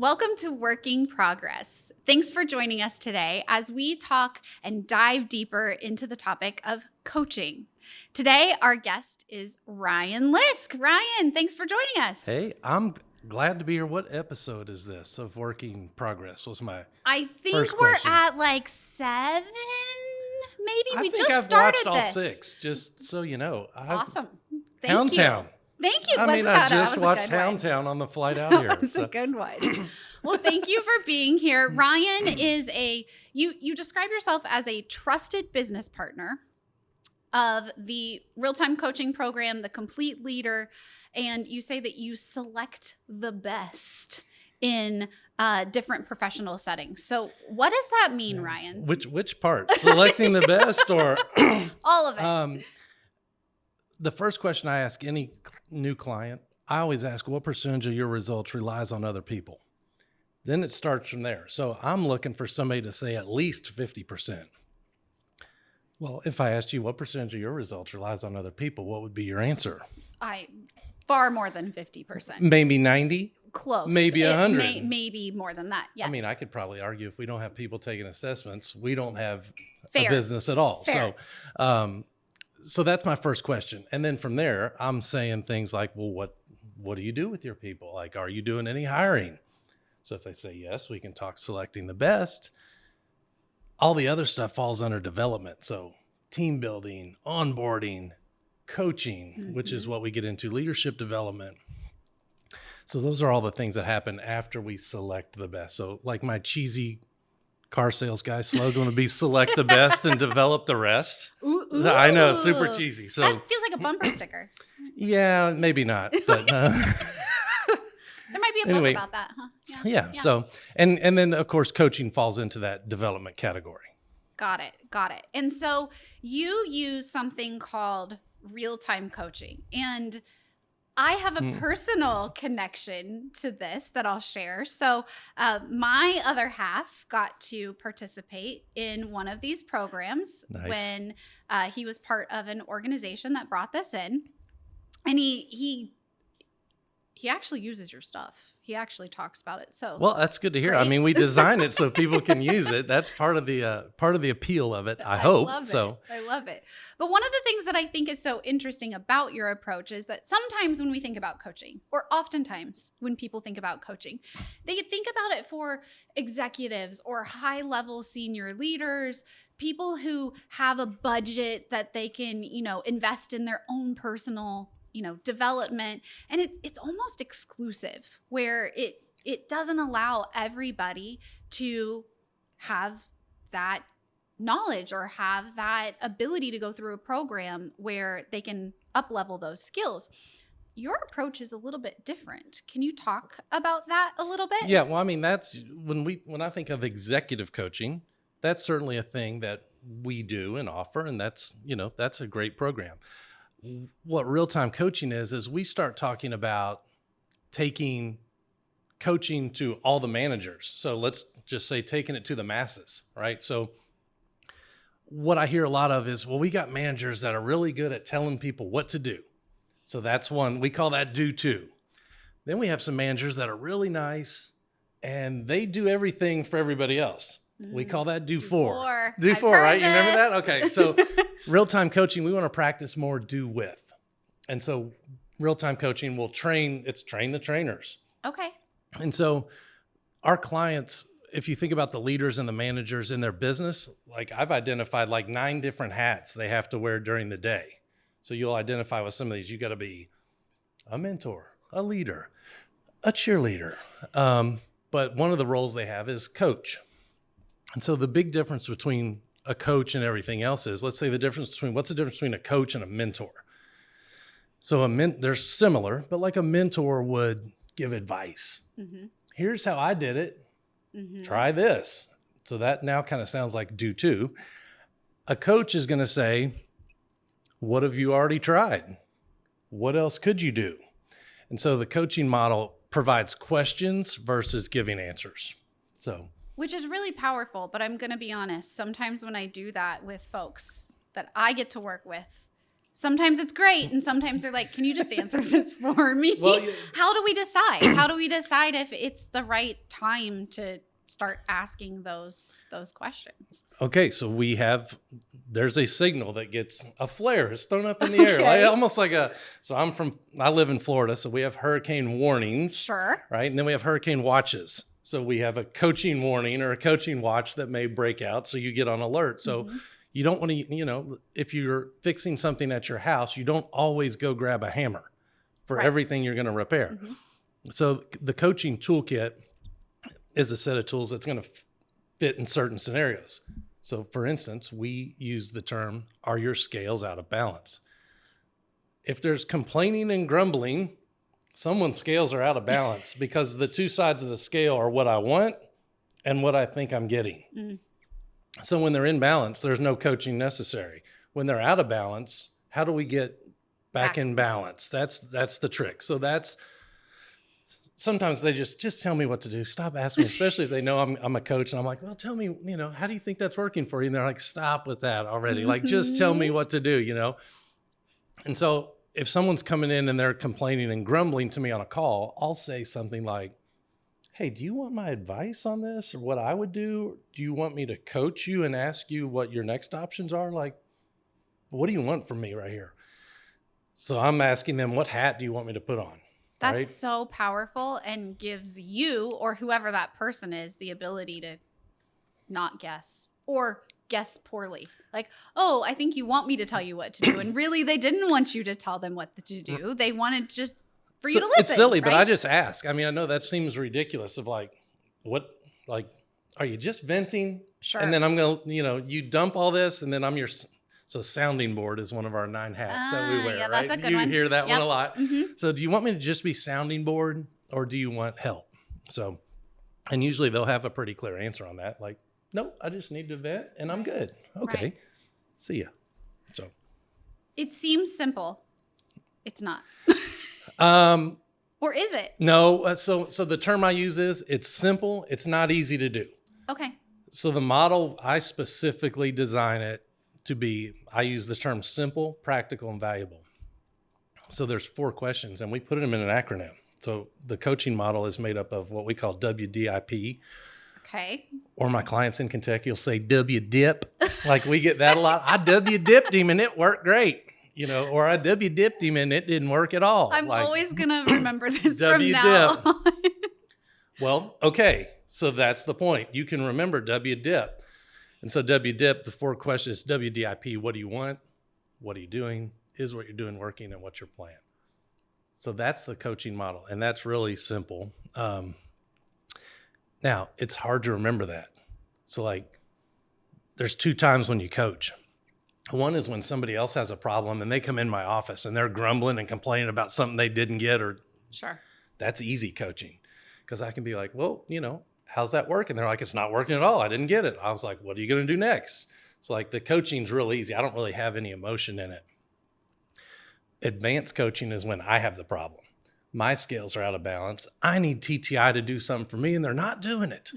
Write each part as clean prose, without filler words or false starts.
Welcome to Working Progress. Thanks for joining us today as we talk and dive deeper into the topic of coaching. Today, our guest is Ryan Lisk. Ryan, thanks for joining us. Hey, I'm glad to be here. What episode is this of Working Progress? Was my I think first we're question. at like 7, maybe. I We think just I've started watched all this. 6, just so you know. Awesome. Thank you. Houndtown. Thank you. I just watched Houndtown on the flight out here. That's a good one. Well, thank you for being here. Ryan is you describe yourself as a trusted business partner of the RealTime Coaching program, the complete leader, and you say that you select the best in different professional settings. So what does that mean, Ryan? Which part? Selecting the best or all of it? The first question I ask any new client, I always ask, what percentage of your results relies on other people? Then it starts from there. So I'm looking for somebody to say at least 50%. Well, if I asked you what percentage of your results relies on other people, what would be your answer? Far more than 50%. Maybe 90? Close. Maybe 100. Maybe more than that. Yes. I mean, I could probably argue if we don't have people taking assessments, we don't have Fair. a business at all. Fair. So that's my first question. And then from there, I'm saying things like, well, what do you do with your people? Like, are you doing any hiring? So if they say yes, we can talk selecting the best. All the other stuff falls under development. So team building, onboarding, coaching, which is what we get into, leadership development. So those are all the things that happen after we select the best. So like my cheesy car sales guy slogan would be select the best and develop the rest. Ooh. I know, super cheesy. So that feels like a bumper sticker. Yeah, maybe not, but there might be a book about that, huh? Yeah. So, and then of course, coaching falls into that development category. Got it. And so you use something called RealTime Coaching, and I have a personal connection to this that I'll share. So my other half got to participate in one of these programs when he was part of an organization that brought this in. And he actually uses your stuff. He actually talks about it. So well, that's good to hear. Right? I mean, we design it so people can use it. That's part of the appeal of it. I hope. I love it. But one of the things that I think is so interesting about your approach is that sometimes when we think about coaching, or oftentimes when people think about coaching, they think about it for executives or high-level senior leaders, people who have a budget that they can, invest in their own personal development. And it's almost exclusive, where it doesn't allow everybody to have that knowledge or have that ability to go through a program where they can up-level those skills. Your approach is a little bit different. Can you talk about that a little bit? Yeah, well, I mean, that's when I think of executive coaching, that's certainly a thing that we do and offer, and that's a great program. What real-time coaching is we start talking about taking coaching to all the managers. So let's just say taking it to the masses, right? So what I hear a lot of is, well, we got managers that are really good at telling people what to do. So that's one, we call that do to. Then we have some managers that are really nice and they do everything for everybody else. We call that do for. Do for, right? You remember that? Okay. So real-time coaching, we want to practice more do with. And so real-time coaching will train the trainers. Okay. And so our clients, if you think about the leaders and the managers in their business, like I've identified like 9 different hats they have to wear during the day. So you'll identify with some of these. You got to be a mentor, a leader, a cheerleader. But one of the roles they have is coach. And so the big difference between a coach and everything else is, what's the difference between a coach and a mentor? So they're similar, but like a mentor would give advice. Mm-hmm. Here's how I did it. Mm-hmm. Try this. So that now kind of sounds like do to. A coach is going to say, what have you already tried? What else could you do? And so the coaching model provides questions versus giving answers. Which is really powerful, but I'm going to be honest. Sometimes when I do that with folks that I get to work with, Sometimes it's great, and sometimes they're like, can you just answer this for me? Well, How do we decide? How do we decide if it's the right time to start asking those questions? Okay, so there's a signal that gets a flare. It's thrown up in the air, Okay. almost like I live in Florida, so we have hurricane warnings. Sure. Right? And then we have hurricane watches. So we have a coaching warning or a coaching watch that may break out. So you get on alert. So you don't want to, if you're fixing something at your house, you don't always go grab a hammer for everything you're going to repair. So the coaching toolkit is a set of tools that's going to fit in certain scenarios. So for instance, we use the term, are your scales out of balance? If there's complaining and grumbling, someone's scales are out of balance because the two sides of the scale are what I want and what I think I'm getting. So when they're in balance, there's no coaching necessary. When they're out of balance, how do we get back in balance? That's the trick. So sometimes they just tell me what to do. Stop asking me, especially if they know I'm a coach. And I'm like, well, tell me, how do you think that's working for you? And they're like, stop with that already. Like, just tell me what to do, And so if someone's coming in and they're complaining and grumbling to me on a call, I'll say something like, hey, do you want my advice on this or what I would do? Do you want me to coach you and ask you what your next options are? Like, what do you want from me right here? So I'm asking them, what hat do you want me to put on? That's so powerful and gives you or whoever that person is the ability to not guess or guess poorly. Like, oh, I think you want me to tell you what to do. And really, they didn't want you to tell them what to do. They wanted just for you to listen. It's silly, but I just ask. I mean, I know that seems ridiculous of like, are you just venting? Sure. And then I'm going to, you dump all this and then I'm so sounding board is one of our 9 hats that we wear, yeah, right? that's a good one. You hear that one a lot. Mm-hmm. So do you want me to just be sounding board or do you want help? So, and usually they'll have a pretty clear answer on that. Like, nope, I just need to vent and I'm good. Okay. Right. See ya. So it seems simple. It's not. Or is it? No. So the term I use is it's simple. It's not easy to do. Okay. So the model, I specifically design it to be, I use the term simple, practical, and valuable. So there's 4 questions and we put them in an acronym. So the coaching model is made up of what we call WDIP. Okay. Or my clients in Kentucky will say W-dip. Like we get that a lot. I W-dipped him and it worked great. Or I W-dipped him and it didn't work at all. I'm always going to remember this from now on. Well, okay. So that's the point. You can remember W-dip. And so W-dip, the 4 questions, WDIP, what do you want? What are you doing? Is what you're doing working? And what's your plan? So that's the coaching model. And that's really simple. Now, it's hard to remember that. So there's 2 times when you coach. One is when somebody else has a problem and they come in my office and they're grumbling and complaining about something they didn't get Sure. That's easy coaching. Because I can be like, well, how's that working? They're like, it's not working at all. I didn't get it. I was like, what are you going to do next? It's like the coaching's real easy. I don't really have any emotion in it. Advanced coaching is when I have the problem. My scales are out of balance. I need TTI to do something for me and they're not doing it.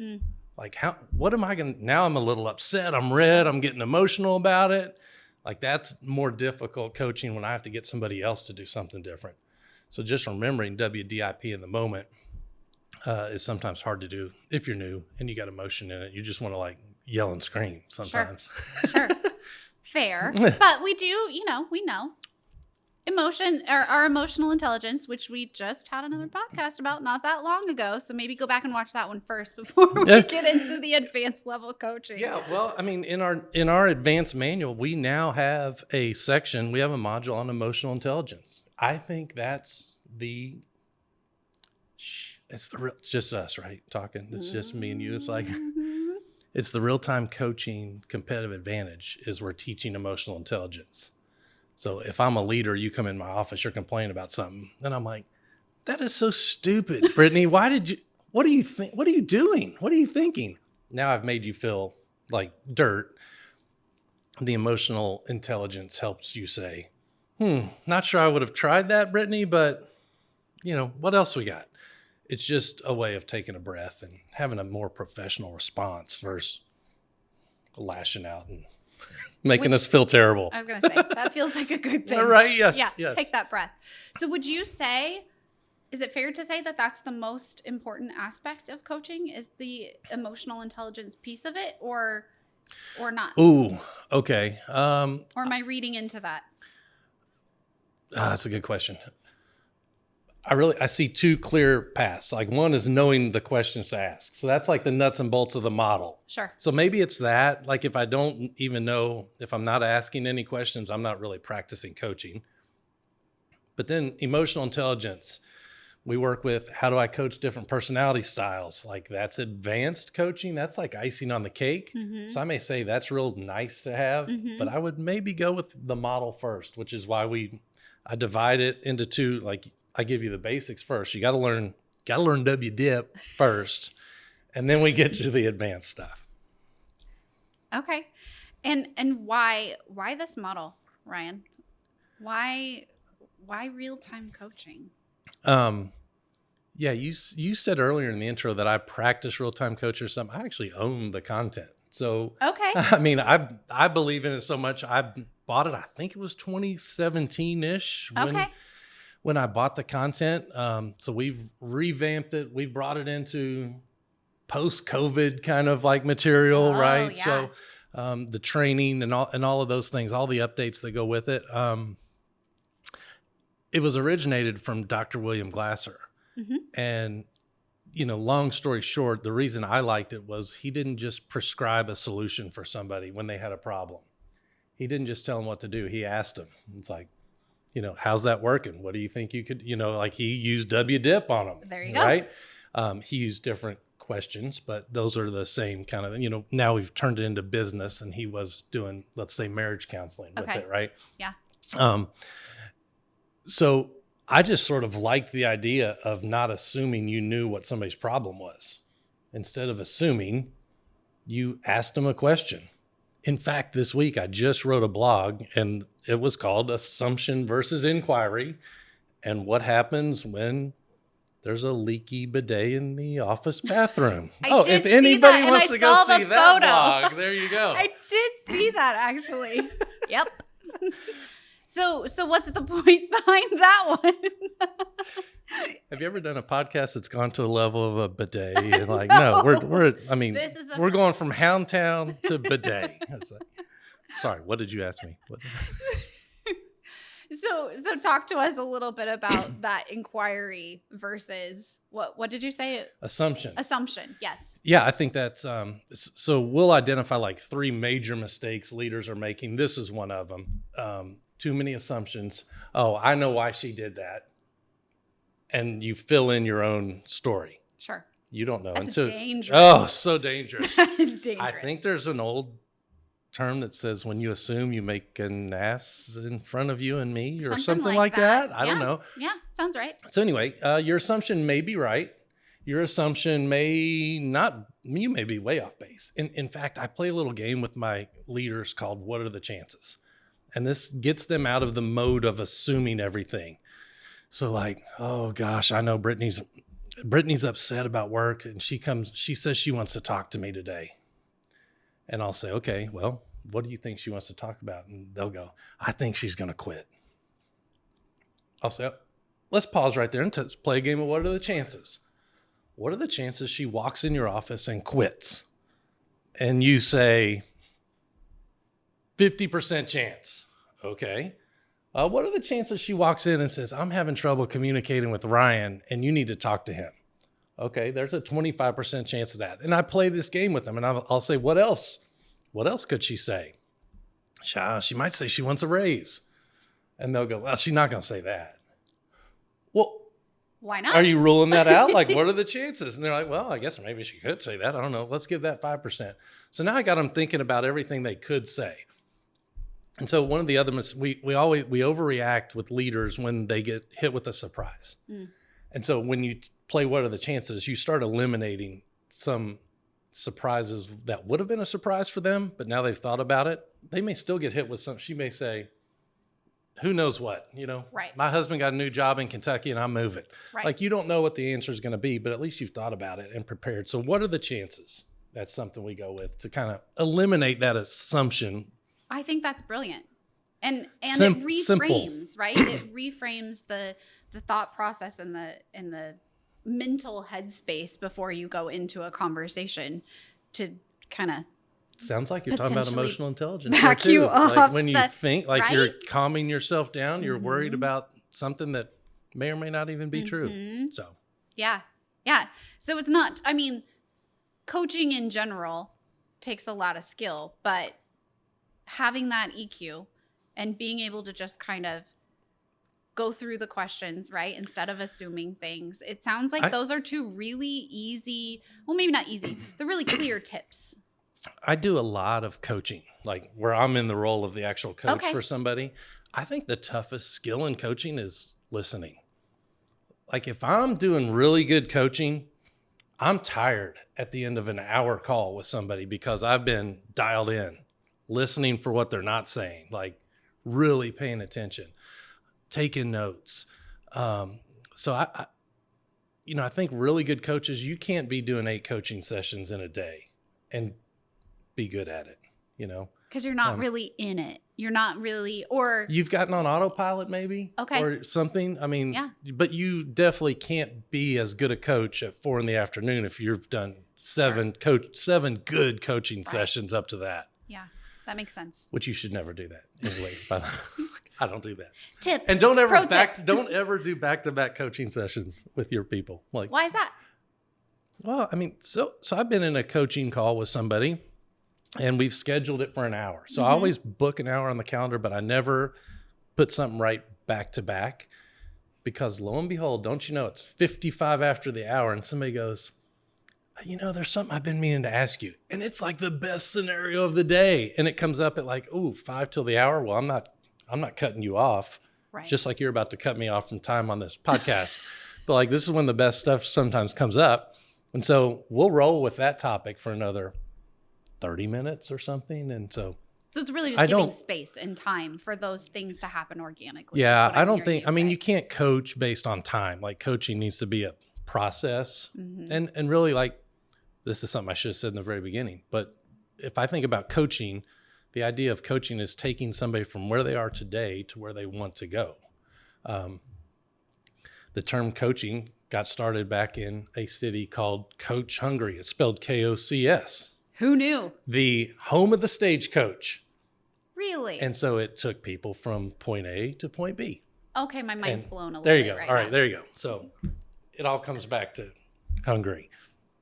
Like what am I going to, now I'm a little upset. I'm red. I'm getting emotional about it. Like that's more difficult coaching when I have to get somebody else to do something different. So just remembering WDIP in the moment is sometimes hard to do if you're new and you got emotion in it. You just want to yell and scream sometimes. Sure. Fair. But we do, we know emotion or our emotional intelligence, which we just had another podcast about not that long ago. So maybe go back and watch that one first before we get into the advanced level coaching. Yeah. Well, I mean, in our advanced manual, we now have a section, we have a module on emotional intelligence. I think that's it's just us, right? Talking. It's just me and you. It's like, it's the real-time coaching competitive advantage is we're teaching emotional intelligence. So if I'm a leader, you come in my office, you're complaining about something. And I'm like, that is so stupid, Brittney. What do you think? What are you doing? What are you thinking? Now I've made you feel like dirt. The emotional intelligence helps you say, not sure I would have tried that, Brittney, but what else we got? It's just a way of taking a breath and having a more professional response versus lashing out and making us feel terrible. I was going to say, that feels like a good thing. All right. Yes. Yeah. Yes. Take that breath. So would you say, is it fair to say that that's the most important aspect of coaching, is the emotional intelligence piece of it, or not? Ooh, okay. Or am I reading into that? That's a good question. I see two clear paths. Like, one is knowing the questions to ask. So that's like the nuts and bolts of the model. Sure. So maybe it's that, like, if I don't even know, if I'm not asking any questions, I'm not really practicing coaching. But then emotional intelligence, we work with, how do I coach different personality styles? Like, that's advanced coaching. That's like icing on the cake. Mm-hmm. So I may say that's real nice to have, but I would maybe go with the model first, which is why I divide it into two. Like, I give you the basics first. You got to learn W-dip first, and then we get to the advanced stuff. Okay. And why this model, Ryan? Why real-time coaching? Yeah, you said earlier in the intro that I practice real-time coach or something. I actually own the content. So, okay. I mean, I believe in it so much. I bought it, I think it was 2017-ish when I bought the content. So we've revamped it. We've brought it into post-COVID kind of like material, right? Yeah. So the training and all of those things, all the updates that go with it. It was originated from Dr. William Glasser. Mm-hmm. And, long story short, the reason I liked it was he didn't just prescribe a solution for somebody when they had a problem. He didn't just tell them what to do. He asked them. It's like, how's that working? What do you think you could, like he used W-dip on them. There you go. Right? He used different questions, but those are the same kind of, now we've turned it into business, and he was doing, let's say, marriage counseling with it, right? Yeah. So I just sort of liked the idea of not assuming you knew what somebody's problem was. Instead of assuming, you asked them a question. In fact, this week I just wrote a blog, and it was called Assumption versus Inquiry, and what happens when there's a leaky bidet in the office bathroom. If anybody wants to go see that blog, there you go. I did see that, actually. Yep. So what's the point behind that one? Have you ever done a podcast that's gone to the level of a bidet? And like, no, we're going from Houndtown to bidet. Sorry, what did you ask me? So talk to us a little bit about that inquiry versus what did you say? Assumption, yes. Yeah, I think that's so we'll identify like three major mistakes leaders are making. This is one of them. Too many assumptions. Oh, I know why she did that. And you fill in your own story. Sure. You don't know. That's dangerous. Oh, so dangerous. That is dangerous. I think there's an old term that says when you assume, you make an ass in front of you and me, or something like that. I don't know. Yeah, sounds right. So anyway, your assumption may be right. Your assumption may not. You may be way off base. In fact, I play a little game with my leaders called What Are the Chances? And this gets them out of the mode of assuming everything. So like, oh gosh, I know Brittney's upset about work, and she says she wants to talk to me today. And I'll say, okay, well, what do you think she wants to talk about? And they'll go, I think she's going to quit. I'll say, let's pause right there and play a game of What Are the Chances? What are the chances she walks in your office and quits? And you say, 50% chance. Okay. What are the chances she walks in and says, I'm having trouble communicating with Ryan and you need to talk to him? Okay, there's a 25% chance of that. And I play this game with them, and I'll say, what else? What else could she say? She might say she wants a raise. And they'll go, well, she's not going to say that. Well, why not? Are you ruling that out? Like, what are the chances? And they're like, well, I guess maybe she could say that. I don't know. Let's give that 5%. So now I got them thinking about everything they could say. And so one of the other we overreact with leaders when they get hit with a surprise. Mm. And so when you play What Are the Chances, you start eliminating some surprises that would have been a surprise for them, but now they've thought about it. They may still get hit with some. She may say, who knows what, right. My husband got a new job in Kentucky and I'm moving. Right. Like, you don't know what the answer is going to be, but at least you've thought about it and prepared. So what are the chances? That's something we go with to kind of eliminate that assumption I think that's brilliant. And Simple. it reframes, right? It reframes the thought process and the mental headspace before you go into a conversation to kind of Sounds like you're talking about potentially emotional intelligence back there, too. you Like off when you the- think, like right? you're calming yourself down, you're worried Mhm. about something that may or may not even be true. Mhm. So Yeah. Yeah. So it's not, I mean, coaching in general takes a lot of skill, but having that EQ and being able to just kind of go through the questions, right? Instead of assuming things. It sounds like those are two really easy, well, maybe not easy, they're really clear tips. I do a lot of coaching, like where I'm in the role of the actual coach Okay. for somebody. I think the toughest skill in coaching is listening. Like if I'm doing really good coaching, I'm tired at the end of an hour call with somebody because I've been dialed in, listening for what they're not saying, like really paying attention, taking notes. So I think really good coaches, you can't be doing 8 coaching sessions in a day and be good at it, Because you're not really in it. You're not really, or you've gotten on autopilot maybe, Okay. or something. I mean, Yeah. but you definitely can't be as good a coach at 4 PM if you've done 7 good coaching sessions up to that, yeah, that makes sense. which you should never do that anyway. By the way, I don't do that. Tip. And don't ever Pro tip. don't ever do back-to-back coaching sessions with your people. Like, Why is that? well, I mean, so I've been in a coaching call with somebody and we've scheduled it for an hour. So I always book an hour on the calendar, but I never put something right back to back because lo and behold, don't you know, it's 55 after the hour and somebody goes, there's something I've been meaning to ask you. And it's like the best scenario of the day. And it comes up at like, 5 till the hour. Well, I'm not cutting you off. Right. Just like you're about to cut me off from time on this podcast. But like, this is when the best stuff sometimes comes up. And so we'll roll with that topic for another 30 minutes or something. And so it's really just giving space and time for those things to happen organically. Yeah, I don't think, you can't coach based on time. Like coaching needs to be a process. And really like, this is something I should have said in the very beginning, but if I think about coaching, the idea of coaching is taking somebody from where they are today to where they want to go. The term coaching got started back in a city called Coach Hungary. It's spelled KOCS. Who knew? The home of the stagecoach. Really? And so it took people from point A to point B. Okay, my mind's blown a little bit. There you go. Right All right, now. there you go. So it all comes back to Hungary.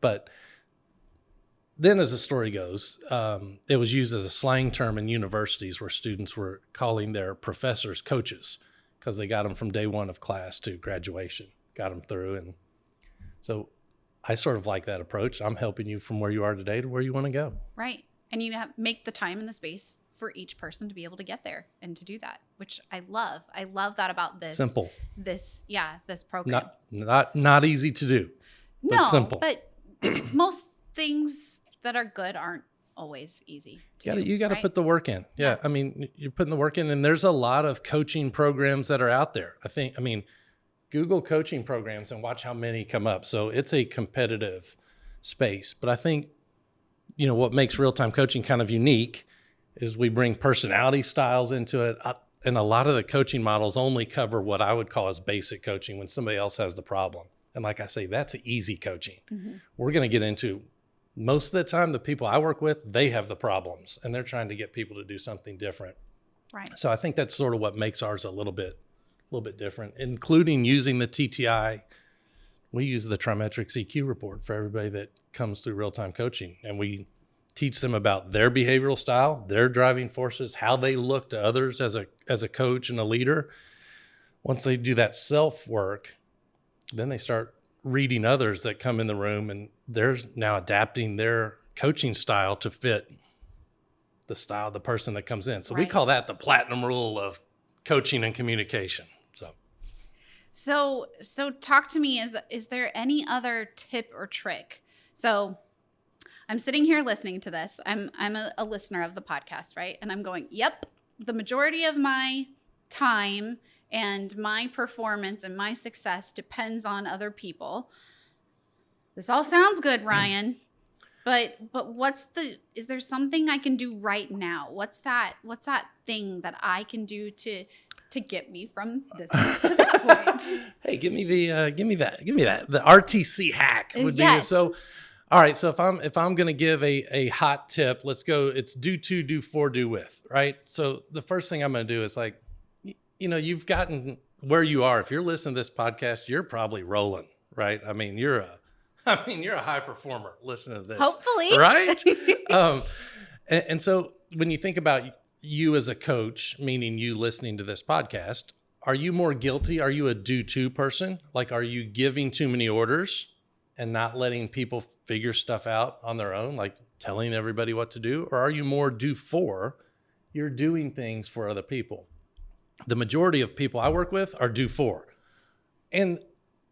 But then as the story goes, it was used as a slang term in universities where students were calling their professors coaches because they got them from day one of class to graduation, got them through. And so I sort of like that approach. I'm helping you from where you are today to where you want to go. Right. And you make the time and the space for each person to be able to get there and to do that, which I love. I love that about this. Simple. This program. Not easy to do, but simple. But most things that are good aren't always easy to do. You got to put the work in. Yeah. I mean, you're putting the work in, and there's a lot of coaching programs that are out there. Google coaching programs and watch how many come up. So it's a competitive space. But I think, what makes real-time coaching kind of unique is we bring personality styles into it. And a lot of the coaching models only cover what I would call as basic coaching when somebody else has the problem. And like I say, that's easy coaching. We're going to get into, most of the time, the people I work with, they have the problems and they're trying to get people to do something different. Right. So I think that's sort of what makes ours a little bit different, including using the TTI. We use the Trimetrics EQ report for everybody that comes through real-time coaching. And we teach them about their behavioral style, their driving forces, how they look to others as a coach and a leader. Once they do that self-work, then they start reading others that come in the room, and they're now adapting their coaching style to fit the style of the person that comes in. So we call that the platinum rule of coaching and communication. So talk to me. Is there any other tip or trick? So I'm sitting here listening to this. I'm a listener of the podcast, right? And I'm going, yep, the majority of my time and my performance and my success depends on other people. This all sounds good, Ryan. But is there something I can do right now? What's that thing that I can do to get me from this point to that point? Hey, give me that. The RTC hack would be Yes. so. All right, so if I'm going to give a hot tip, let's go. It's do to, do for, do with, right? So the first thing I'm going to do is like, you've gotten where you are. If you're listening to this podcast, you're probably rolling, right? I mean, you're a high performer listening to this. Hopefully. Right? And so when you think about you as a coach, meaning you listening to this podcast, are you more guilty? Are you a do to person? Like, are you giving too many orders and not letting people figure stuff out on their own, like telling everybody what to do? Or are you more do for? You're doing things for other people. The majority of people I work with are do for. And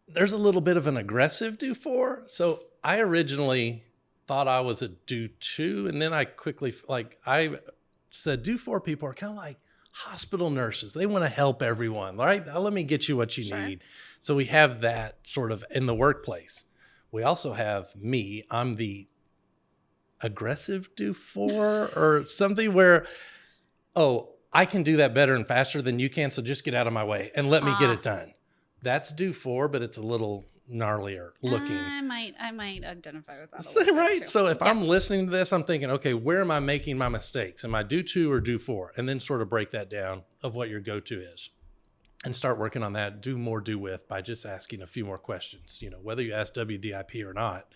there's a little bit of an aggressive do for. So I originally thought I was a do to, and then I quickly, I said do for people are kind of like hospital nurses. They want to help everyone, right? Let me get you what you need. So we have that sort of in the workplace. We also have me. I'm the aggressive do for or something where, I can do that better and faster than you can. So just get out of my way and let me get it done. That's do for, but it's a little gnarlier looking. I might identify with that a So, little bit right. too. So if I'm listening to this, I'm thinking, okay, where am I making my mistakes? Am I do to or do for? And then sort of break that down of what your go-to is and start working on that. Do more, do with by just asking a few more questions. Whether you ask WDIP or not,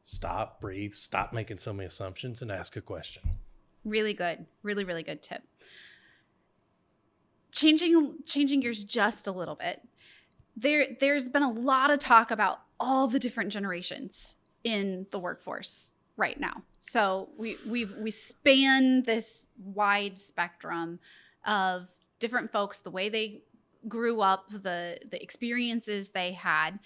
stop, breathe, stop making so many assumptions and ask a question. Really good. Really, really good tip. Changing gears just a little bit. There's been a lot of talk about all the different generations in the workforce right now. So we span this wide spectrum of different folks, the way they grew up, the experiences they had.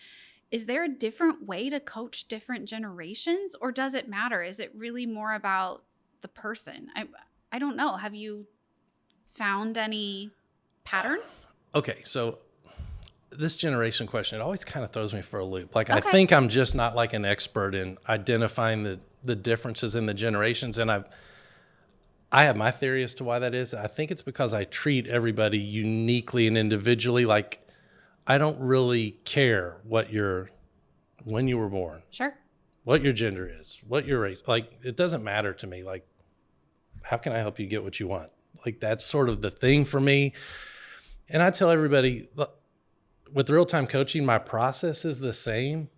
Is there a different way to coach different generations, or does it matter? Is it really more about the person? I don't know. Have you found any patterns? Okay, so this generation question, it always kind of throws me for a loop. Like, I think I'm just not like an expert in identifying the differences in the generations. And I have my theory as to why that is. I think it's because I treat everybody uniquely and individually. Like, I don't really care when you were born. Sure. What your gender is, what your race. Like, it doesn't matter to me. Like, how can I help you get what you want? Like, that's sort of the thing for me. And I tell everybody, with real-time coaching, my process is the same,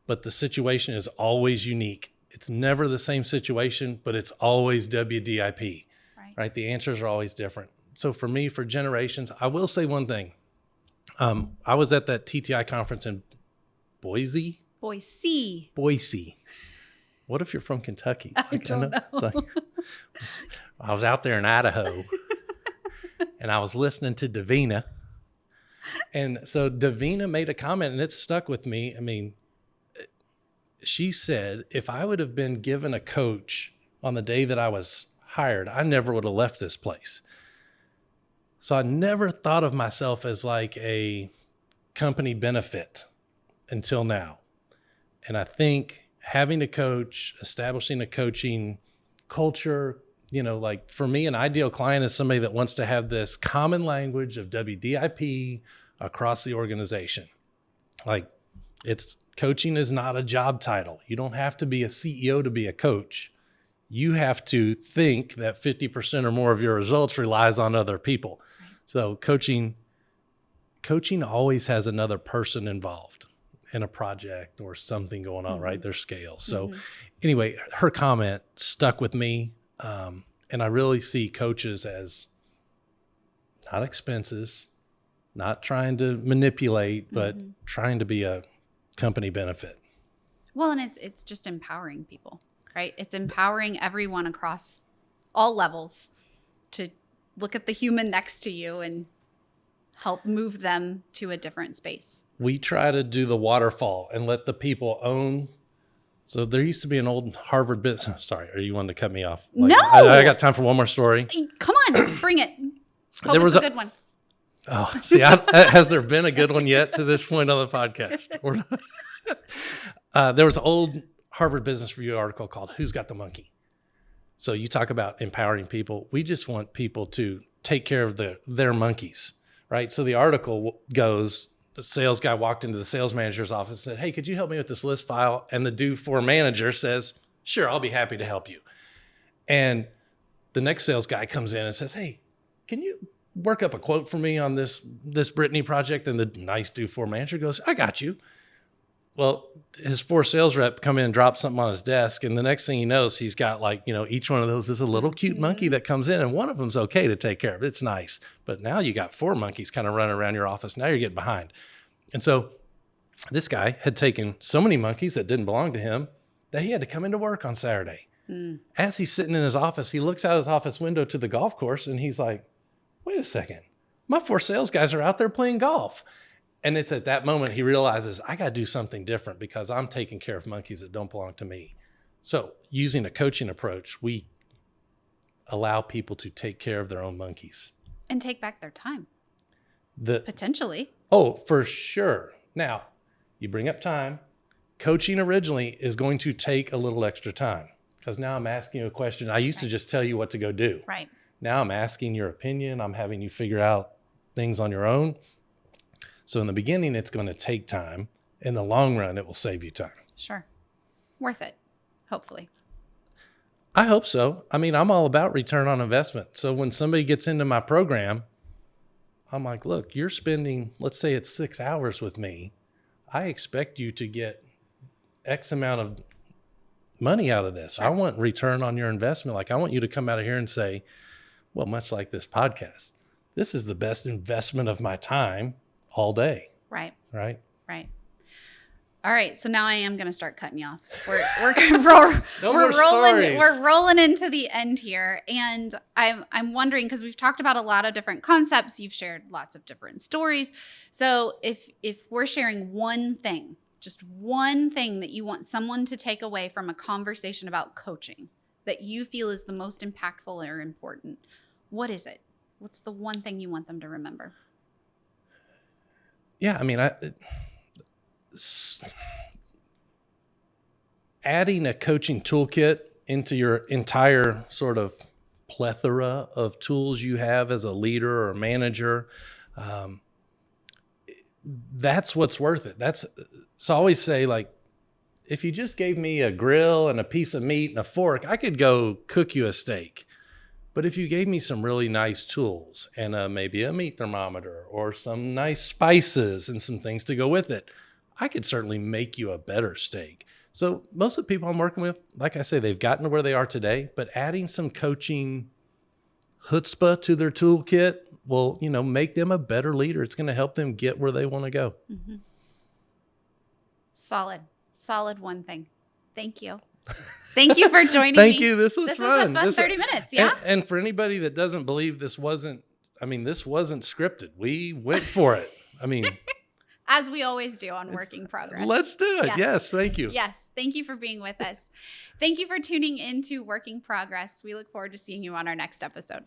but the situation is always unique. It's never the same situation, but it's always WDIP, right? The answers are always different. So for me, for generations, I will say one thing. I was at that TTI conference in Boise. What if you're from Kentucky? I don't know. It's like, I was out there in Idaho, and I was listening to Davina. And so Davina made a comment, and it stuck with me. I mean, she said, if I would have been given a coach on the day that I was hired, I never would have left this place. So I never thought of myself as like a company benefit until now. And I think having a coach, establishing a coaching culture, like for me, an ideal client is somebody that wants to have this common language of WDIP across the organization. Like, coaching is not a job title. You don't have to be a CEO to be a coach. You have to think that 50% or more of your results relies on other people. Right. So coaching always has another person involved in a project or something going on, right? There's scales. So anyway, her comment stuck with me. And I really see coaches as not expenses, not trying to manipulate, but trying to be a company benefit. Well, and it's just empowering people, right? It's empowering everyone across all levels to look at the human next to you and help move them to a different space. We try to do the waterfall and let the people own. So there used to be an old Harvard business. Sorry, are you wanting to cut me off? No. I got time for one more story. Come on, bring it. Hope There was it's a good one. Oh, see, has there been a good one yet to this point on the podcast? There was an Harvard Business Review article called Who's Got the Monkey? So you talk about empowering people. We just want people to take care of their monkeys, right? So the article goes, the sales guy walked into the sales manager's office and said, hey, could you help me with this list file? And the do for manager says, sure, I'll be happy to help you. And the next sales guy comes in and says, hey, can you work up a quote for me on this Brittney project? And the nice do for manager goes, I got you. Well, his 4 sales rep come in and drop something on his desk. And the next thing he knows, he's got like, each one of those is a little cute monkey that comes in, and one of them's okay to take care of. It's nice. But now you got 4 monkeys kind of running around your office. Now you're getting behind. And so this guy had taken so many monkeys that didn't belong to him that he had to come into work on Saturday. As he's sitting in his office, he looks out his office window to the golf course and he's like, wait a second, my 4 sales guys are out there playing golf. And it's at that moment he realizes, I got to do something different because I'm taking care of monkeys that don't belong to me. So using a coaching approach, we allow people to take care of their own monkeys. And take back their time. Potentially. Oh, for sure. Now, you bring up time. Coaching originally is going to take a little extra time because now I'm asking you a question. I used to just tell you what to go do. Right. Now I'm asking your opinion. I'm having you figure out things on your own. So in the beginning, it's going to take time. In the long run, it will save you time. Sure. Worth it, hopefully. I hope so. I mean, I'm all about return on investment. So when somebody gets into my program, I'm like, look, you're spending, let's say it's 6 hours with me. I expect you to get X amount of money out of this. Sure. I want return on your investment. Like I want you to come out of here and say, well, much like this podcast, this is the best investment of my time all day. Right. Right. Right. All right. So now I am going to start cutting you off. We're rolling into the end here. And I'm wondering, because we've talked about a lot of different concepts. You've shared lots of different stories. So if we're sharing one thing, just one thing that you want someone to take away from a conversation about coaching that you feel is the most impactful or important, what is it? What's the one thing you want them to remember? Yeah, I mean, adding a coaching toolkit into your entire sort of plethora of tools you have as a leader or manager, that's what's worth it. So I always say, like, if you just gave me a grill and a piece of meat and a fork, I could go cook you a steak. But if you gave me some really nice tools and maybe a meat thermometer or some nice spices and some things to go with it, I could certainly make you a better steak. So most of the people I'm working with, like I say, they've gotten to where they are today, but adding some coaching chutzpah to their toolkit will, make them a better leader. It's going to help them get where they want to go. Mm-hmm. Solid one thing. Thank you. Thank you for joining me. Thank you. This was fun. This was a fun 30 minutes. Yeah. And for anybody that doesn't believe this wasn't scripted. We went for it. I mean, as we always do on Working Progress. Let's do it. Yes. Thank you. Yes. Thank you for being with us. Thank you for tuning into Working Progress. We look forward to seeing you on our next episode.